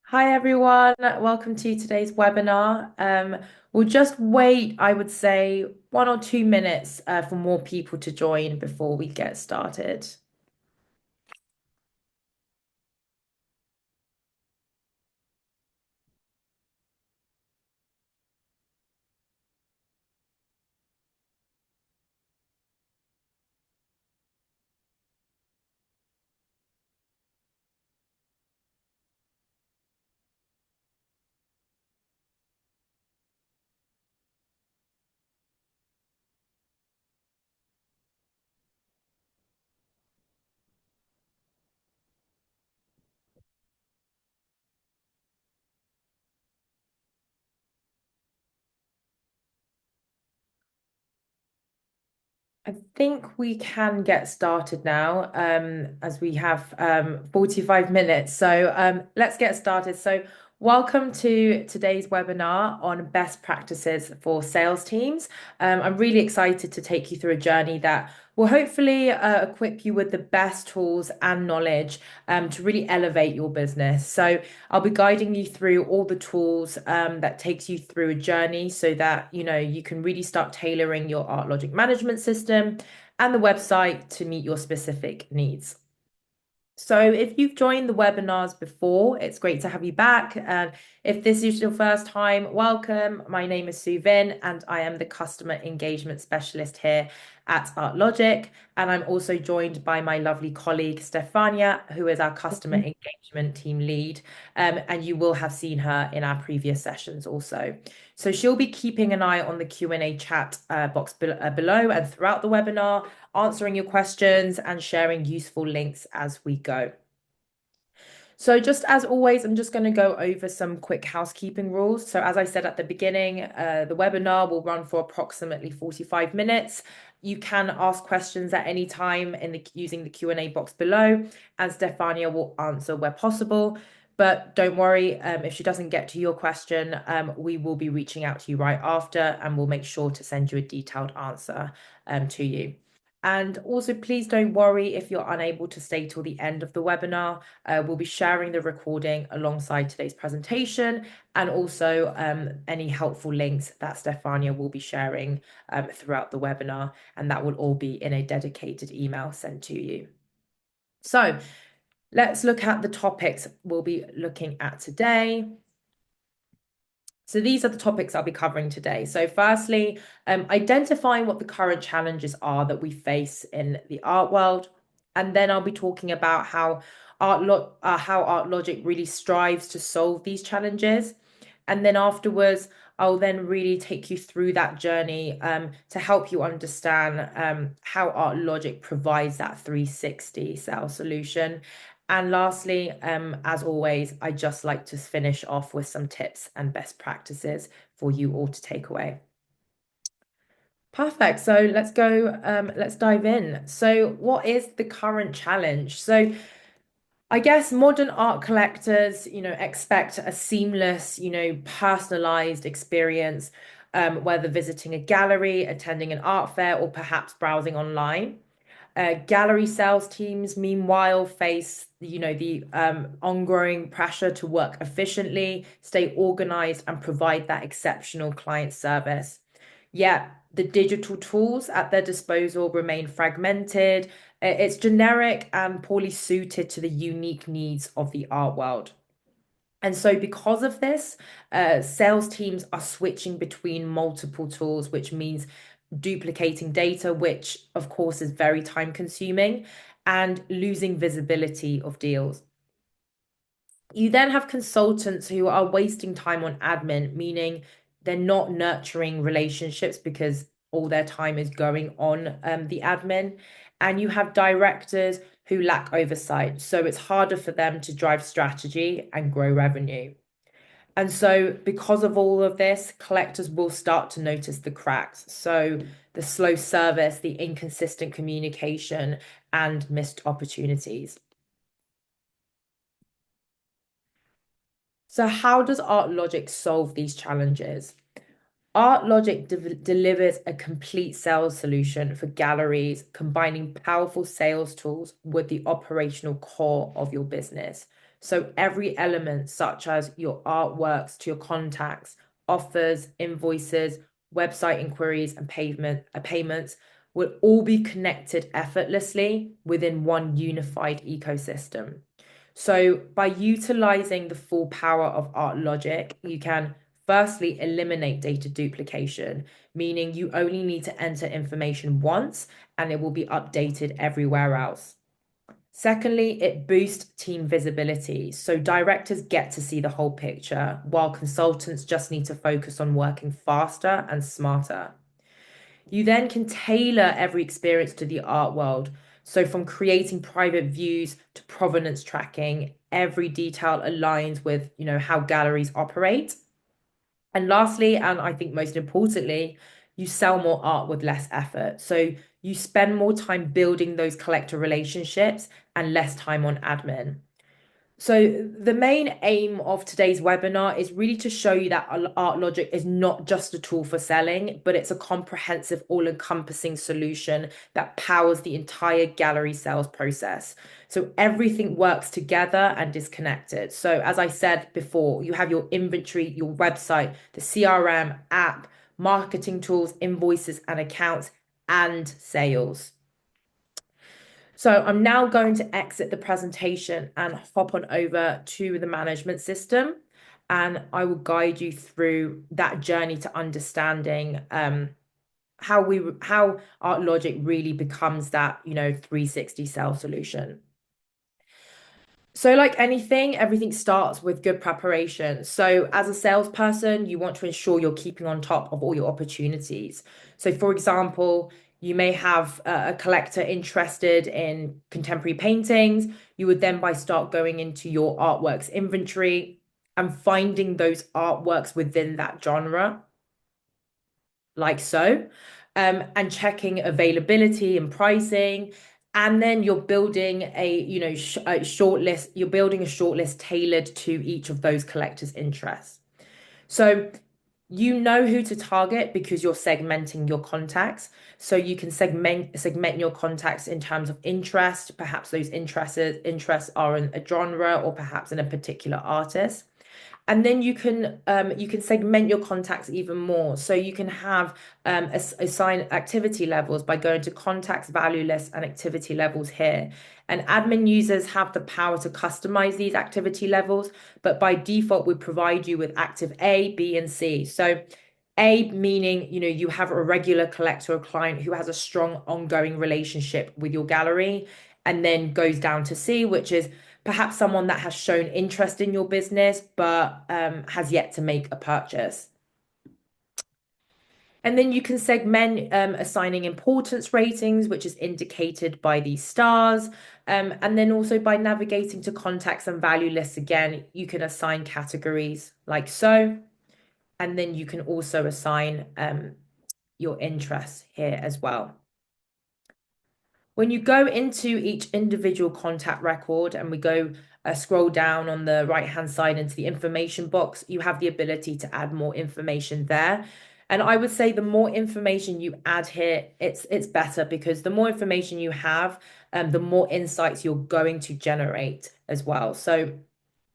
Hi everyone, welcome to today's webinar. We'll just wait, I would say, 1 or 2 minutes for more people to join before we get started. I think we can get started now, as we have 45 minutes. So let's get started. So welcome to today's webinar on best practices for sales teams. I'm really excited to take you through a journey that will hopefully equip you with the best tools and knowledge to really elevate your business. So I'll be guiding you through all the tools that takes you through a journey so that you can really start tailoring your Artlogic management system and the website to meet your specific needs. So if you've joined the webinars before, it's great to have you back. And if this is your first time, welcome. My name is Suvin and I am the customer engagement specialist here at Artlogic. And I'm also joined by my lovely colleague Stefania, who is our customer engagement team lead. And you will have seen her in our previous sessions also. So she'll be keeping an eye on the Q&A chat box below and throughout the webinar, answering your questions and sharing useful links as we go. So just as always, I'm just going to go over some quick housekeeping rules. So as I said at the beginning, the webinar will run for approximately 45 minutes. You can ask questions at any time using the Q&A box below, and Stefania will answer where possible. But don't worry, if she doesn't get to your question, we will be reaching out to you right after, and we'll make sure to send you a detailed answer to you. And also, please don't worry if you're unable to stay till the end of the webinar. We'll be sharing the recording alongside today's presentation and also any helpful links that Stefania will be sharing throughout the webinar, and that will all be in a dedicated email sent to you. So let's look at the topics we'll be looking at today. So these are the topics I'll be covering today. So firstly, identifying what the current challenges are that we face in the art world. And then I'll be talking about how Artlogic really strives to solve these challenges. And then afterwards, I'll then really take you through that journey to help you understand how Artlogic provides that 360 sales solution. And lastly, as always, I just like to finish off with some tips and best practices for you all to take away. Perfect. So let's go, let's dive in. So, what is the current challenge? So, I guess modern art collectors, expect a seamless, personalized experience, whether visiting a gallery, attending an art fair, or perhaps browsing online. Gallery sales teams, meanwhile, face the ongoing pressure to work efficiently, stay organized, and provide that exceptional client service. Yet the digital tools at their disposal remain fragmented. It's generic and poorly suited to the unique needs of the art world. And so, because of this, sales teams are switching between multiple tools, which means duplicating data, which of course is very time consuming, and losing visibility of deals. You then have consultants who are wasting time on admin, meaning they're not nurturing relationships because all their time is going on the admin. And you have directors who lack oversight. So it's harder for them to drive strategy and grow revenue. And so, because of all of this, collectors will start to notice the cracks. So, the slow service, the inconsistent communication, and missed opportunities. So, how does Artlogic solve these challenges? Artlogic delivers a complete sales solution for galleries, combining powerful sales tools with the operational core of your business. So every element, such as your artworks to your contacts, offers, invoices, website inquiries, and payments, will all be connected effortlessly within one unified ecosystem. So by utilizing the full power of Artlogic, you can firstly eliminate data duplication, meaning you only need to enter information once and it will be updated everywhere else. Secondly, it boosts team visibility. So directors get to see the whole picture, while consultants just need to focus on working faster and smarter. You then can tailor every experience to the art world. So from creating private views to provenance tracking, every detail aligns with, how galleries operate. And lastly, and I think most importantly, you sell more art with less effort. So you spend more time building those collector relationships and less time on admin. So the main aim of today's webinar is really to show you that Artlogic is not just a tool for selling, but it's a comprehensive, all-encompassing solution that powers the entire gallery sales process. So everything works together and is connected. So as I said before, you have your inventory, your website, the CRM app, marketing tools, invoices and accounts, and sales. So I'm now going to exit the presentation and hop on over to the management system, and I will guide you through that journey to understanding how Artlogic really becomes that 360 sales solution. So, like anything, everything starts with good preparation. So, as a salesperson, you want to ensure you're keeping on top of all your opportunities. So, for example, you may have a collector interested in contemporary paintings. You would then start going into your artworks inventory and finding those artworks within that genre, like so, and checking availability and pricing. And then you're building a short list. You're building a short list tailored to each of those collectors' interests. So you know who to target because you're segmenting your contacts. So you can segment your contacts in terms of interest. Perhaps those interests are in a genre or perhaps in a particular artist. And then you can segment your contacts even more. So you can have assign activity levels by going to contacts, value lists, and activity levels here. And admin users have the power to customize these activity levels, but by default, we provide you with active A, B, and C. So A meaning, you have a regular collector or client who has a strong ongoing relationship with your gallery, and then goes down to C, which is perhaps someone that has shown interest in your business but has yet to make a purchase. And then you can segment assigning importance ratings, which is indicated by these stars. And then also by navigating to contacts and value lists again, you can assign categories like so. And then you can also assign your interests here as well. When you go into each individual contact record and we go scroll down on the right-hand side into the information box, you have the ability to add more information there. And I would say the more information you add here, it's better because the more information you have, the more insights you're going to generate as well. So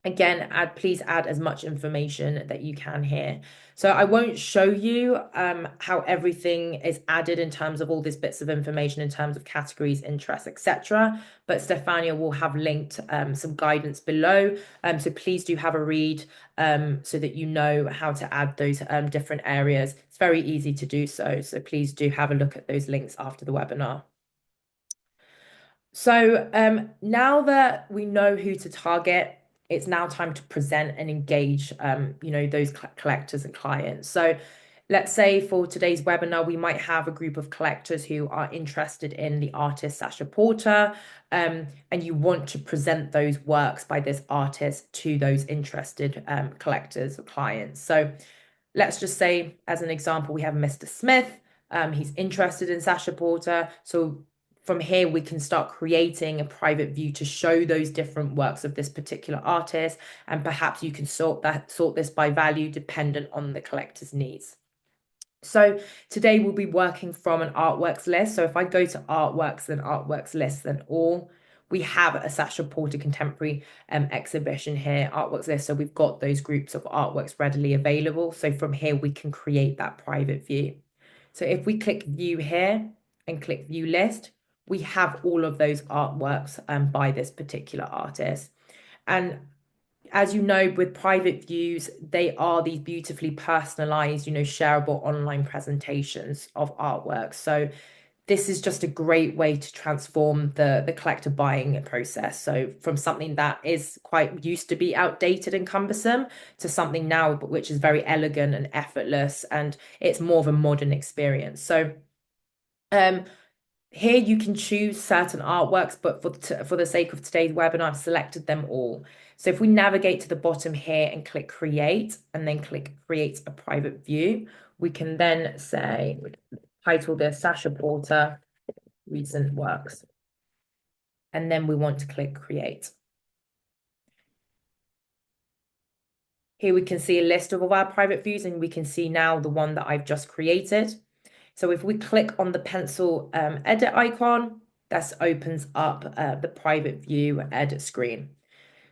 again, please add as much information that you can here. So I won't show you how everything is added in terms of all these bits of information in terms of categories, interests, etc. But Stefania will have linked some guidance below. So please do have a read so that you know how to add those different areas. It's very easy to do so. So please do have a look at those links after the webinar. So now that we know who to target, it's now time to present and engage, those collectors and clients. So let's say for today's webinar, we might have a group of collectors who are interested in the artist Sasha Porter, and you want to present those works by this artist to those interested collectors or clients. So let's just say, as an example, we have Mr. Smith. He's interested in Sasha Porter. So from here, we can start creating a private view to show those different works of this particular artist. And perhaps you can sort this by value dependent on the collector's needs. So today we'll be working from an artworks list. So if I go to artworks, then artworks list, then all, we have a Sasha Porter Contemporary exhibition here, artworks list. So we've got those groups of artworks readily available. So from here, we can create that private view. So if we click view here and click view list, we have all of those artworks by this particular artist. And as you know, with private views, they are these beautifully personalized, shareable online presentations of artwork. So this is just a great way to transform the collector buying process. So from something that is quite used to be outdated and cumbersome to something now which is very elegant and effortless, and it's more of a modern experience. So um, here you can choose certain artworks, but for the sake of today's webinar, I've selected them all. So if we navigate to the bottom here and click create, and then click create a private view, we can then say, title this Sasha Porter recent works. And then we want to click create. Here we can see a list of all our private views, and we can see now the one that I've just created. So if we click on the pencil edit icon, that opens up the private view edit screen.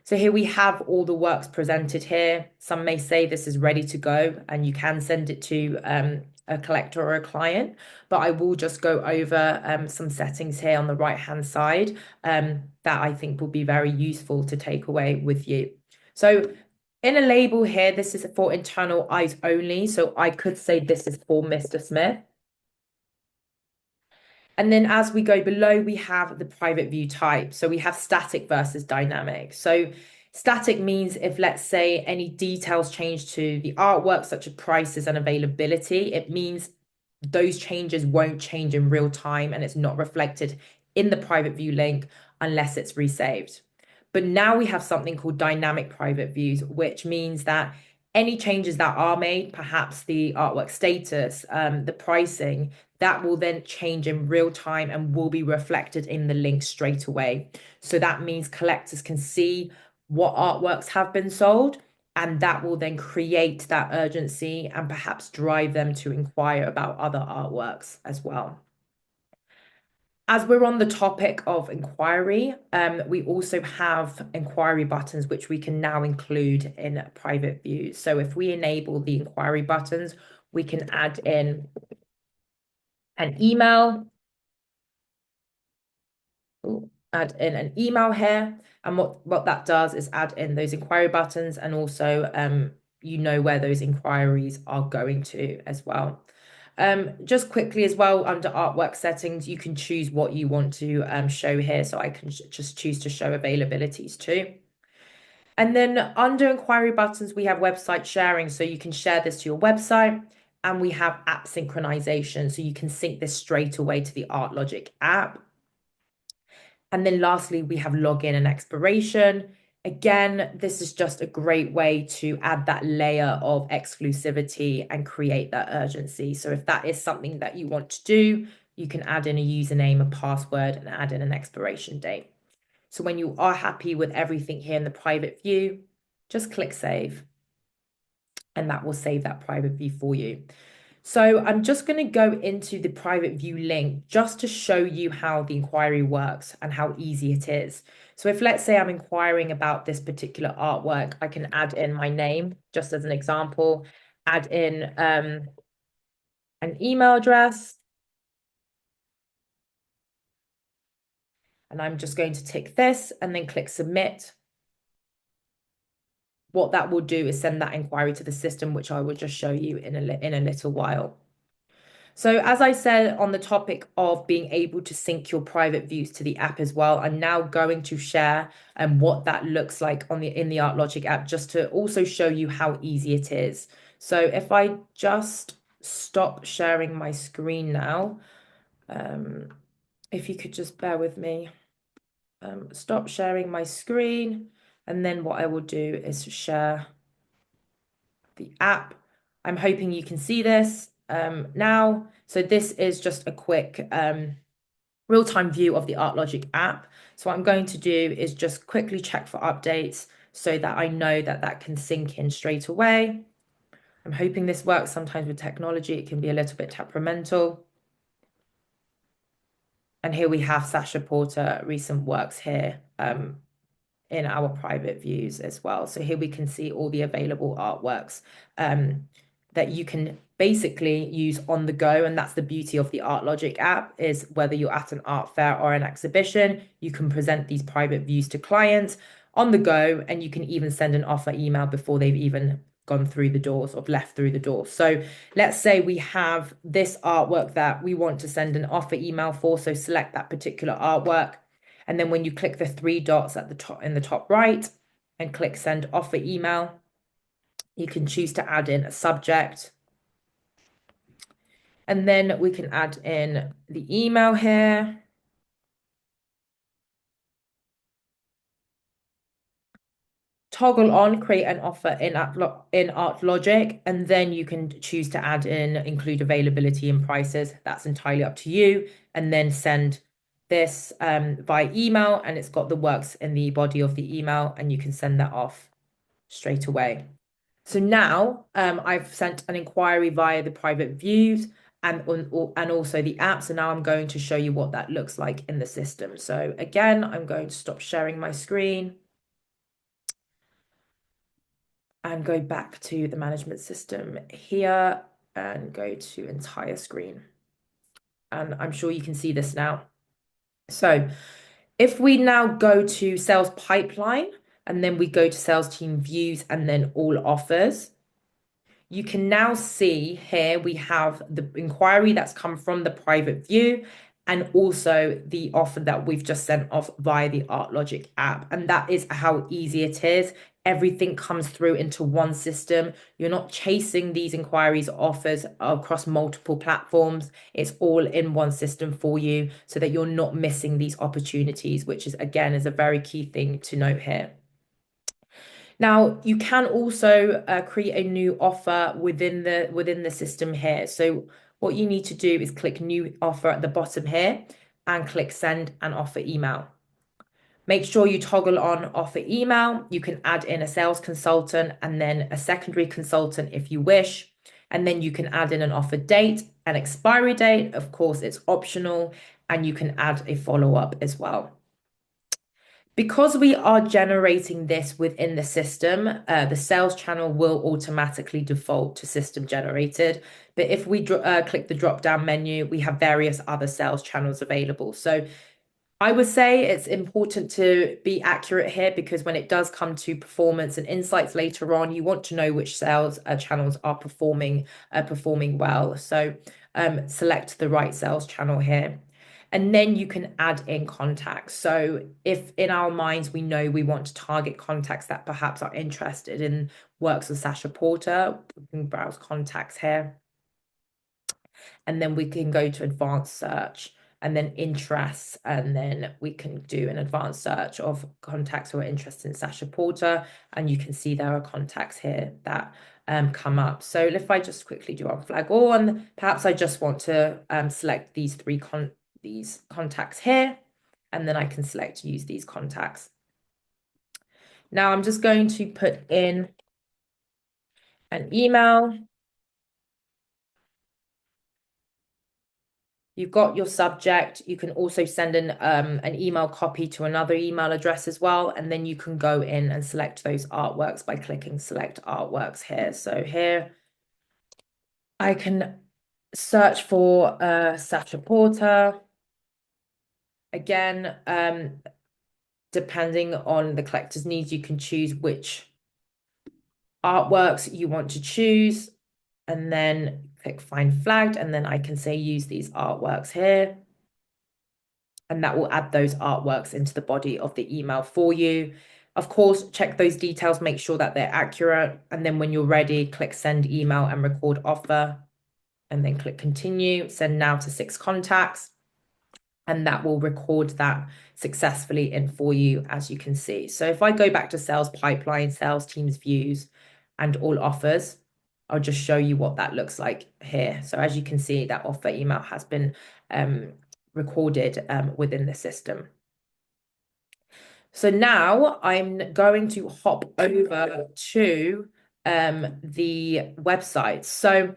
So here we have all the works presented here. Some may say this is ready to go and you can send it to a collector or a client, but I will just go over some settings here on the right-hand side that I think will be very useful to take away with you. So in a label here, this is for internal eyes only. So I could say this is for Mr. Smith. And then as we go below, we have the private view type. So we have static versus dynamic. So static means if, let's say, any details change to the artwork, such as prices and availability, it means those changes won't change in real time and it's not reflected in the private view link unless it's resaved. But now we have something called dynamic private views, which means that any changes that are made, perhaps the artwork status, the pricing, that will then change in real time and will be reflected in the link straight away. So that means collectors can see what artworks have been sold, and that will then create that urgency and perhaps drive them to inquire about other artworks as well. As we're on the topic of inquiry, we also have inquiry buttons, which we can now include in private views. So if we enable the inquiry buttons, we can add in an email. Add in an email here. And what that does is add in those inquiry buttons, and also where those inquiries are going to as well. Just quickly as well, under artwork settings, you can choose what you want to show here. So I can just choose to show availabilities too. And then under inquiry buttons, we have website sharing. So you can share this to your website, and we have app synchronization. So you can sync this straight away to the Artlogic app. And then lastly, we have login and expiration. Again, this is just a great way to add that layer of exclusivity and create that urgency. So if that is something that you want to do, you can add in a username, a password, and add in an expiration date. So when you are happy with everything here in the private view, just click save, and that will save that private view for you. So I'm just going to go into the private view link just to show you how the inquiry works and how easy it is. So if, let's say, I'm inquiring about this particular artwork, I can add in my name, just as an example, add in an email address. And I'm just going to tick this and then click submit. What that will do is send that inquiry to the system, which I will just show you in a little while. So as I said, on the topic of being able to sync your private views to the app as well, I'm now going to share what that looks like in the Artlogic app, just to also show you how easy it is. So if I just stop sharing my screen now, if you could just bear with me, stop sharing my screen, and then what I will do is share the app. I'm hoping you can see this now. So this is just a quick real-time view of the Artlogic app. So what I'm going to do is just quickly check for updates so that I know that that can sync in straight away. I'm hoping this works. Sometimes with technology, it can be a little bit temperamental. And here we have Sasha Porter recent works here in our private views as well. So here we can see all the available artworks that you can basically use on the go. And that's the beauty of the Artlogic app, is whether you're at an art fair or an exhibition, you can present these private views to clients on the go, and you can even send an offer email before they've even gone through the doors or left through the door. So let's say we have this artwork that we want to send an offer email for. So select that particular artwork. And then when you click the three dots at the top in the top right and click send offer email, you can choose to add in a subject. And then we can add in the email here. Toggle on create an offer in Artlogic, and then you can choose to add in include availability and prices. That's entirely up to you. And then send this by email, and it's got the works in the body of the email, and you can send that off straight away. So now I've sent an inquiry via the private views and also the app. So now I'm going to show you what that looks like in the system. So again, I'm going to stop sharing my screen and go back to the management system here and go to entire screen. And I'm sure you can see this now. So if we now go to sales pipeline and then we go to sales team views and then all offers, you can now see here we have the inquiry that's come from the private view and also the offer that we've just sent off via the Artlogic app. And that is how easy it is. Everything comes through into one system. You're not chasing these inquiries or offers across multiple platforms. It's all in one system for you so that you're not missing these opportunities, which is, again, is a very key thing to note here. Now, you can also create a new offer within the system here. So what you need to do is click new offer at the bottom here and click send an offer email. Make sure you toggle on offer email. You can add in a sales consultant and then a secondary consultant if you wish. And then you can add in an offer date, an expiry date. Of course, it's optional, and you can add a follow-up as well. Because we are generating this within the system, the sales channel will automatically default to system generated. But if we click the drop down menu, we have various other sales channels available. So I would say it's important to be accurate here, because when it does come to performance and insights later on, you want to know which sales channels are performing well. So select the right sales channel here. And then you can add in contacts. So if in our minds we know we want to target contacts that perhaps are interested in works of Sasha Porter, we can browse contacts here. And then we can go to advanced search and then interests, and then we can do an advanced search of contacts who are interested in Sasha Porter, and you can see there are contacts here that come up. So if I just quickly do unflag all, and perhaps I just want to select these these contacts here, and then I can select use these contacts. Now I'm just going to put in an email. You've got your subject. You can also send an email copy to another email address as well. And then you can go in and select those artworks by clicking select artworks here. So here I can search for Sasha Porter. Again, depending on the collector's needs, you can choose which artworks you want to choose, and then click find flagged, and then I can say use these artworks here, and that will add those artworks into the body of the email for you. Of course, check those details, make sure that they're accurate, and then when you're ready, click send email and record offer, and then click continue, send now to 6 contacts, and that will record that successfully in for you, as you can see. So if I go back to sales pipeline, sales teams views, and all offers, I'll just show you what that looks like here. So as you can see, that offer email has been recorded within the system. So now I'm going to hop over to the website. So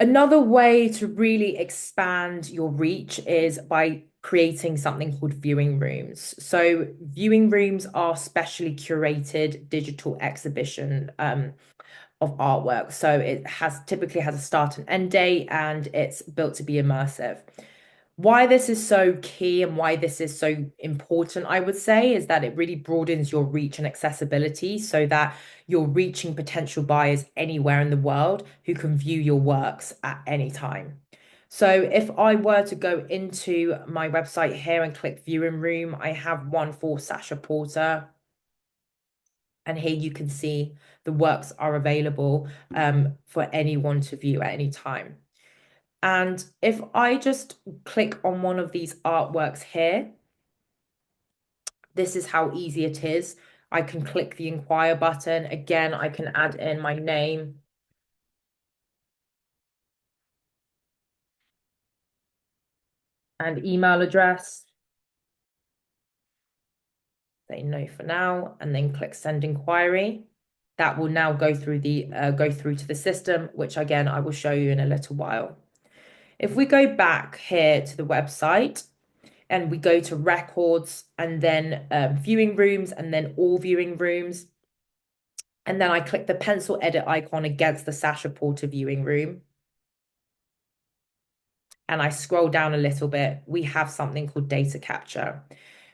Another way to really expand your reach is by creating something called viewing rooms. So, viewing rooms are specially curated digital exhibition of artwork. So it has typically has a start and end date, and it's built to be immersive. Why this is so key and why this is so important, I would say, is that it really broadens your reach and accessibility so that you're reaching potential buyers anywhere in the world who can view your works at any time. So if I were to go into my website here and click viewing room, I have one for Sasha Porter. And here you can see the works are available for anyone to view at any time. And if I just click on one of these artworks here, this is how easy it is. I can click the inquire button. Again, I can add in my name and email address. Say no for now, and then click send inquiry. That will now go through to the system, which again I will show you in a little while. If we go back here to the website, and we go to records and then viewing rooms and then all viewing rooms. And then I click the pencil edit icon against the Sasha Porter viewing room. And I scroll down a little bit, we have something called data capture.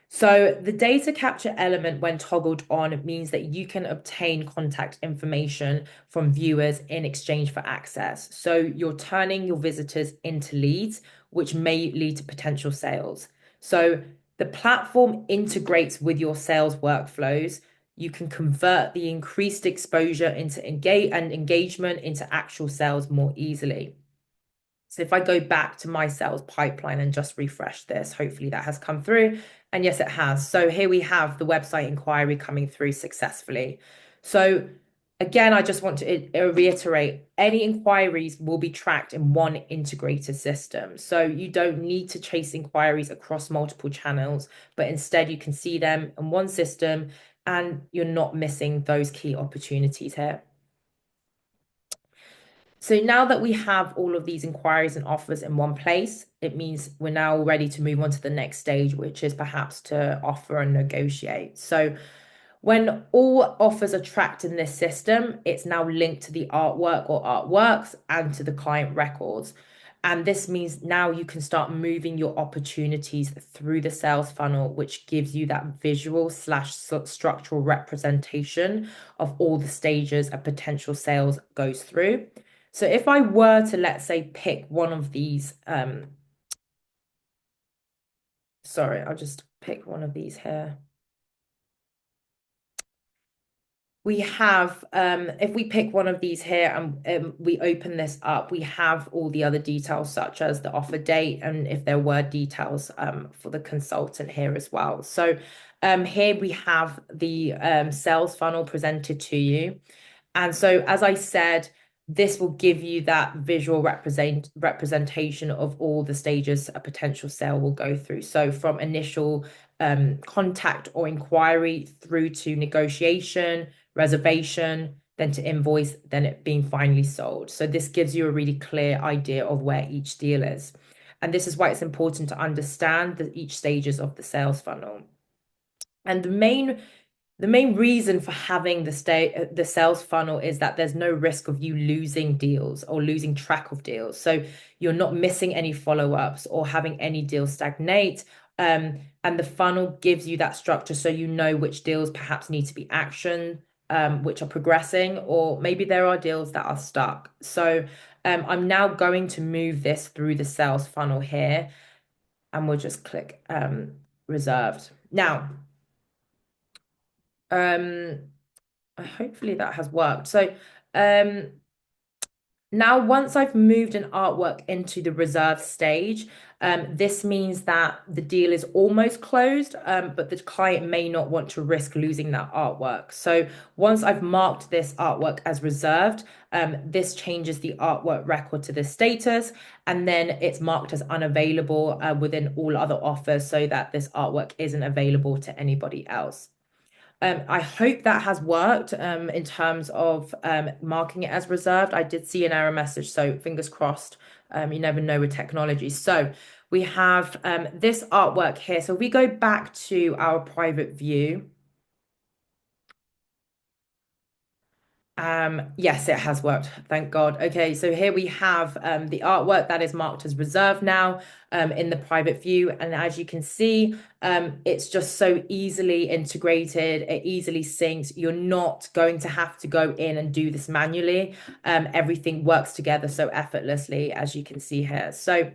So the data capture element, when toggled on, means that you can obtain contact information from viewers in exchange for access. So you're turning your visitors into leads, which may lead to potential sales. So the platform integrates with your sales workflows. You can convert the increased exposure into engagement into actual sales more easily. So if I go back to my sales pipeline and just refresh this, hopefully that has come through. And yes, it has. So here we have the website inquiry coming through successfully. So again, I just want to reiterate, any inquiries will be tracked in one integrated system. So you don't need to chase inquiries across multiple channels, but instead you can see them in one system and you're not missing those key opportunities here. So now that we have all of these inquiries and offers in one place, it means we're now ready to move on to the next stage, which is perhaps to offer and negotiate. So when all offers are tracked in this system, it's now linked to the artwork or artworks and to the client records. And this means now you can start moving your opportunities through the sales funnel, which gives you that visual slash structural representation of all the stages a potential sales goes through. So if I were to, let's say, pick one of these, sorry, I'll just pick one of these here. We have, if we pick one of these here and we open this up, we have all the other details such as the offer date and if there were details for the consultant here as well. So here we have the sales funnel presented to you. And so, as I said, this will give you that visual representation of all the stages a potential sale will go through. So from initial contact or inquiry through to negotiation, reservation, then to invoice, then it being finally sold. So this gives you a really clear idea of where each deal is. And this is why it's important to understand each stages of the sales funnel. And the main reason for having the sales funnel is that there's no risk of you losing deals or losing track of deals. So you're not missing any follow-ups or having any deals stagnate. And the funnel gives you that structure so you know which deals perhaps need to be actioned, which are progressing, or maybe there are deals that are stuck. So I'm now going to move this through the sales funnel here, and we'll just click reserved. Now, um, hopefully that has worked. So um, now once I've moved an artwork into the reserve stage, this means that the deal is almost closed, but the client may not want to risk losing that artwork. So once I've marked this artwork as reserved, this changes the artwork record to the status, and then it's marked as unavailable within all other offers so that this artwork isn't available to anybody else. I hope that has worked in terms of marking it as reserved. I did see an error message, so fingers crossed. You never know with technology. So we have this artwork here. So we go back to our private view. Yes, it has worked. Thank God. Okay, so here we have the artwork that is marked as reserved now in the private view. And as you can see, it's just so easily integrated. It easily syncs. You're not going to have to go in and do this manually. Everything works together so effortlessly, as you can see here. So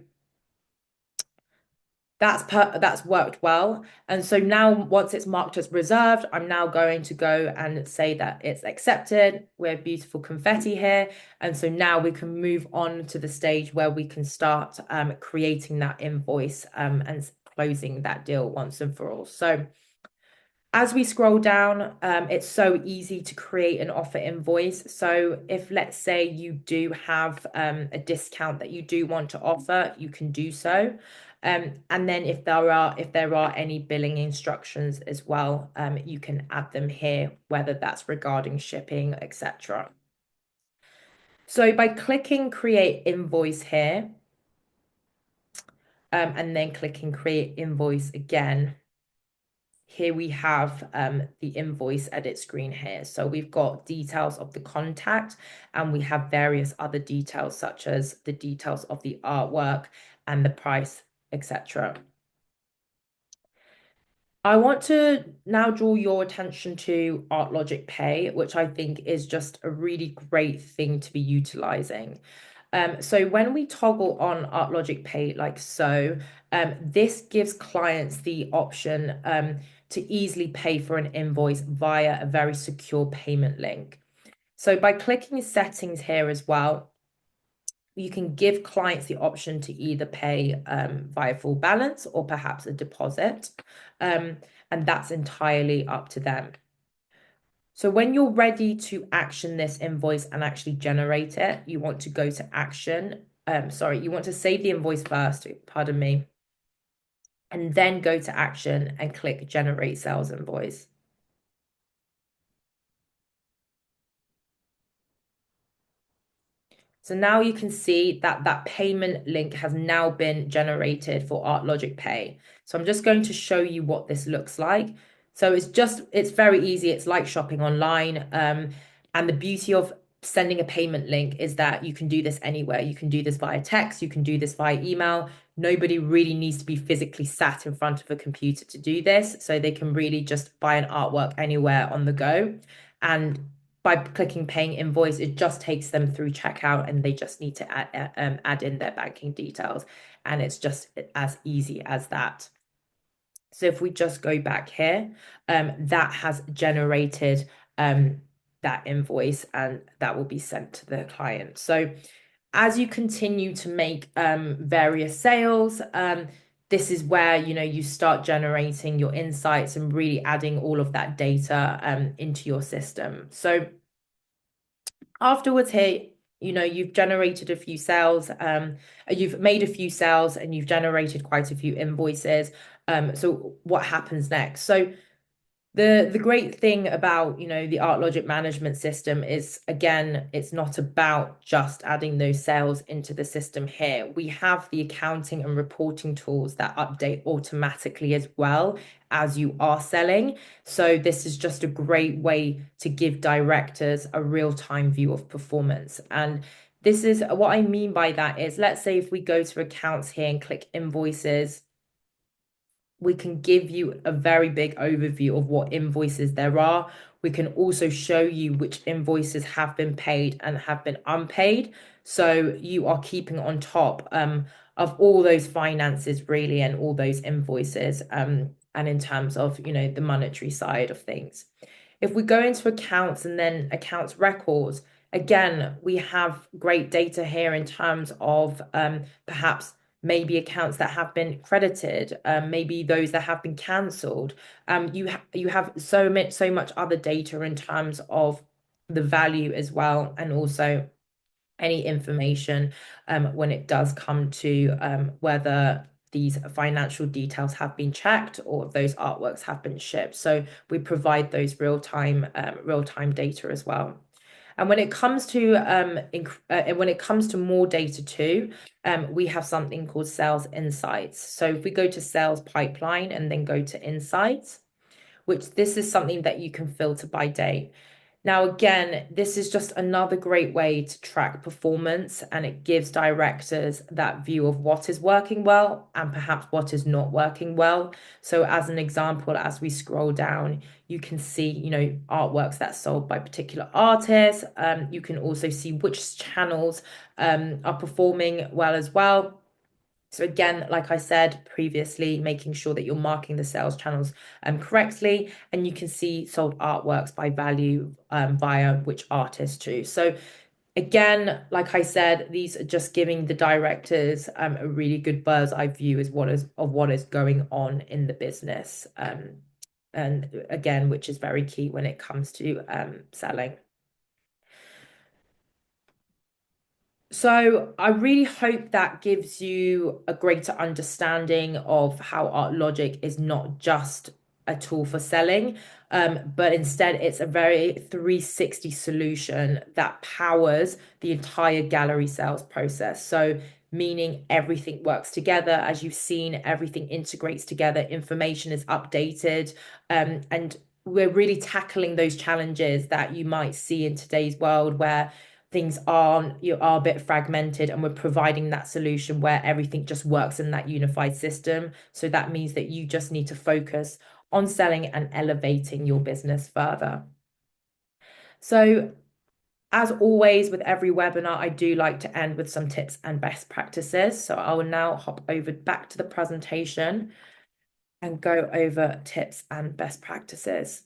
that's worked well. And so now once it's marked as reserved, I'm now going to go and say that it's accepted. We have beautiful confetti here. And so now we can move on to the stage where we can start creating that invoice and closing that deal once and for all. So as we scroll down, it's so easy to create an offer invoice. So if let's say you do have a discount that you do want to offer, you can do so. And then if there are any billing instructions as well, you can add them here, whether that's regarding shipping, etc. So by clicking create invoice here, and then clicking create invoice again, here we have the invoice edit screen here. So we've got details of the contact and we have various other details such as the details of the artwork and the price, etc. I want to now draw your attention to Artlogic Pay, which I think is just a really great thing to be utilizing. So when we toggle on Artlogic Pay like so, this gives clients the option to easily pay for an invoice via a very secure payment link. So by clicking settings here as well, you can give clients the option to either pay via full balance or perhaps a deposit. And that's entirely up to them. So when you're ready to action this invoice and actually generate it, you want to go to action. You want to save the invoice first, pardon me, and then go to action and click generate sales invoice. So now you can see that that payment link has now been generated for Artlogic Pay. So I'm just going to show you what this looks like. So it's very easy. It's like shopping online. And the beauty of sending a payment link is that you can do this anywhere. You can do this via text. You can do this via email. Nobody really needs to be physically sat in front of a computer to do this. So they can really just buy an artwork anywhere on the go. And by clicking paying invoice, it just takes them through checkout and they just need to add in their banking details. And it's just as easy as that. So if we just go back here, that has generated that invoice and that will be sent to the client. So as you continue to make various sales, this is where you start generating your insights and really adding all of that data into your system. So afterwards here, you've generated a few sales, you've made a few sales and you've generated quite a few invoices. So what happens next? So the great thing about the Artlogic management system is, again, it's not about just adding those sales into the system here. We have the accounting and reporting tools that update automatically as well as you are selling. So this is just a great way to give directors a real-time view of performance. And this is what I mean by that is, let's say if we go to accounts here and click invoices, we can give you a very big overview of what invoices there are. We can also show you which invoices have been paid and have been unpaid. So you are keeping on top of all those finances really and all those invoices and in terms of, the monetary side of things. If we go into accounts and then accounts records, again, we have great data here in terms of perhaps maybe accounts that have been credited, maybe those that have been cancelled. You have so much other data in terms of the value as well, and also any information when it does come to whether these financial details have been checked or if those artworks have been shipped. So we provide those real-time data as well. And when it comes to more data too, we have something called sales insights. So if we go to sales pipeline and then go to insights, which this is something that you can filter by date. Now, again, this is just another great way to track performance, and it gives directors that view of what is working well and perhaps what is not working well. So, as an example, as we scroll down, you can see, artworks that's sold by particular artists. You can also see which channels are performing well as well. So again, like I said previously, making sure that you're marking the sales channels correctly, and you can see sold artworks by value via which artist too. So again, like I said, these are just giving the directors a really good bird's eye view as what is going on in the business. And again, which is very key when it comes to selling. So I really hope that gives you a greater understanding of how Artlogic is not just a tool for selling, but instead it's a very 360 solution that powers the entire gallery sales process. So meaning everything works together. As you've seen, everything integrates together, information is updated, and we're really tackling those challenges that you might see in today's world where things are a bit fragmented, and we're providing that solution where everything just works in that unified system. So that means that you just need to focus on selling and elevating your business further. So as always with every webinar, I do like to end with some tips and best practices. So I will now hop over back to the presentation and go over tips and best practices.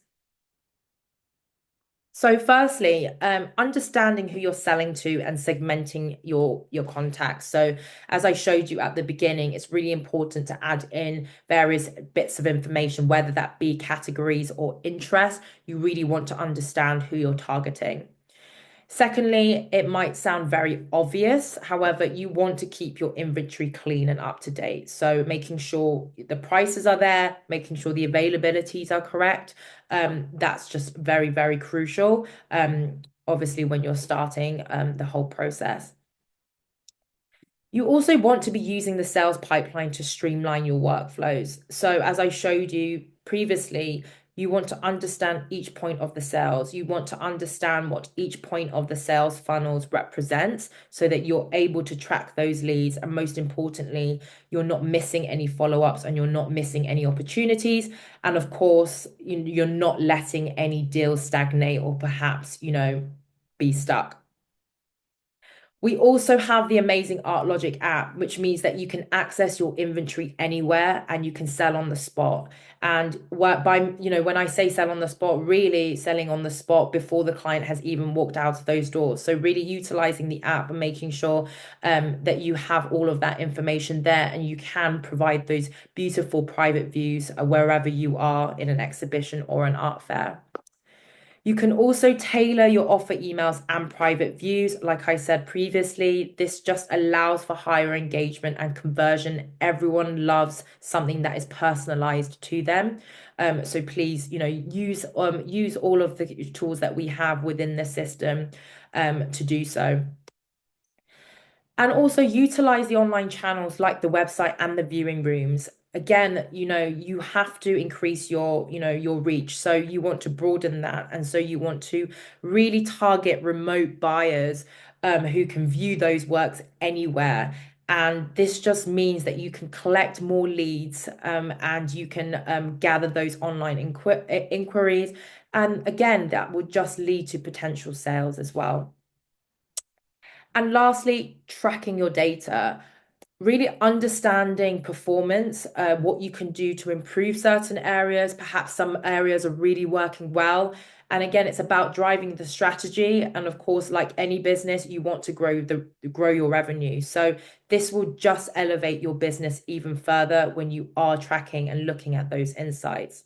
So firstly, understanding who you're selling to and segmenting your contacts. So as I showed you at the beginning, it's really important to add in various bits of information, whether that be categories or interests. You really want to understand who you're targeting. Secondly, it might sound very obvious. However, you want to keep your inventory clean and up to date. So making sure the prices are there, making sure the availabilities are correct. That's just very, very crucial. Obviously, when you're starting the whole process. You also want to be using the sales pipeline to streamline your workflows. So, as I showed you previously, you want to understand each point of the sales. You want to understand what each point of the sales funnels represents so that you're able to track those leads. And most importantly, you're not missing any follow-ups and you're not missing any opportunities. And of course, you're not letting any deals stagnate or perhaps, be stuck. We also have the amazing Artlogic app, which means that you can access your inventory anywhere and you can sell on the spot. And when I say sell on the spot, really selling on the spot before the client has even walked out of those doors. So really utilizing the app and making sure that you have all of that information there and you can provide those beautiful private views wherever you are in an exhibition or an art fair. You can also tailor your offer emails and private views. Like I said previously, this just allows for higher engagement and conversion. Everyone loves something that is personalized to them. So please, use all of the tools that we have within the system to do so. And also utilize the online channels like the website and the viewing rooms. Again, you have to increase your reach. So you want to broaden that. And so you want to really target remote buyers who can view those works anywhere. And this just means that you can collect more leads and you can gather those online inquiries. And again, that will just lead to potential sales as well. And lastly, tracking your data, really understanding performance, what you can do to improve certain areas. Perhaps some areas are really working well. And again, it's about driving the strategy. And of course, like any business, you want to grow your revenue. So this will just elevate your business even further when you are tracking and looking at those insights.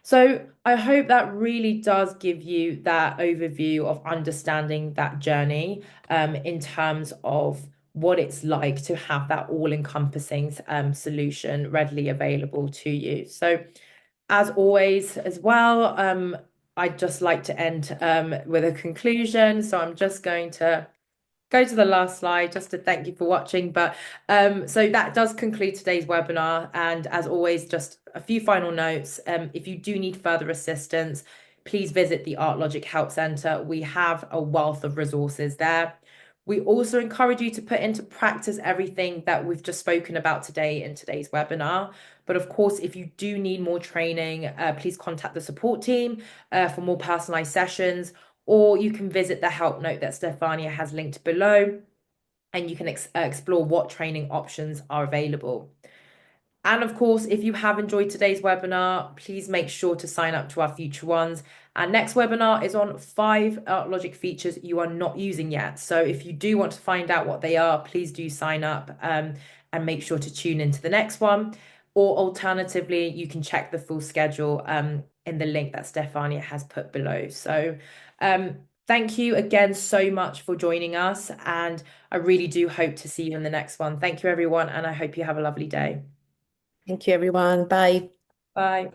So I hope that really does give you that overview of understanding that journey in terms of what it's like to have that all-encompassing solution readily available to you. So as always, as well, I'd just like to end with a conclusion. So I'm just going to go to the last slide just to thank you for watching. But so that does conclude today's webinar. And as always, just a few final notes. If you do need further assistance, please visit the Artlogic Help Centre. We have a wealth of resources there. We also encourage you to put into practice everything that we've just spoken about today in today's webinar. But of course, if you do need more training, please contact the support team for more personalized sessions, or you can visit the help note that Stefania has linked below, and you can explore what training options are available. And of course, if you have enjoyed today's webinar, please make sure to sign up to our future ones. Our next webinar is on 5 Artlogic features you are not using yet. So if you do want to find out what they are, please do sign up and make sure to tune into the next one. Or alternatively, you can check the full schedule in the link that Stefania has put below. So thank you again so much for joining us. And I really do hope to see you in the next one. Thank you, everyone. And I hope you have a lovely day. Thank you, everyone. Bye. Bye.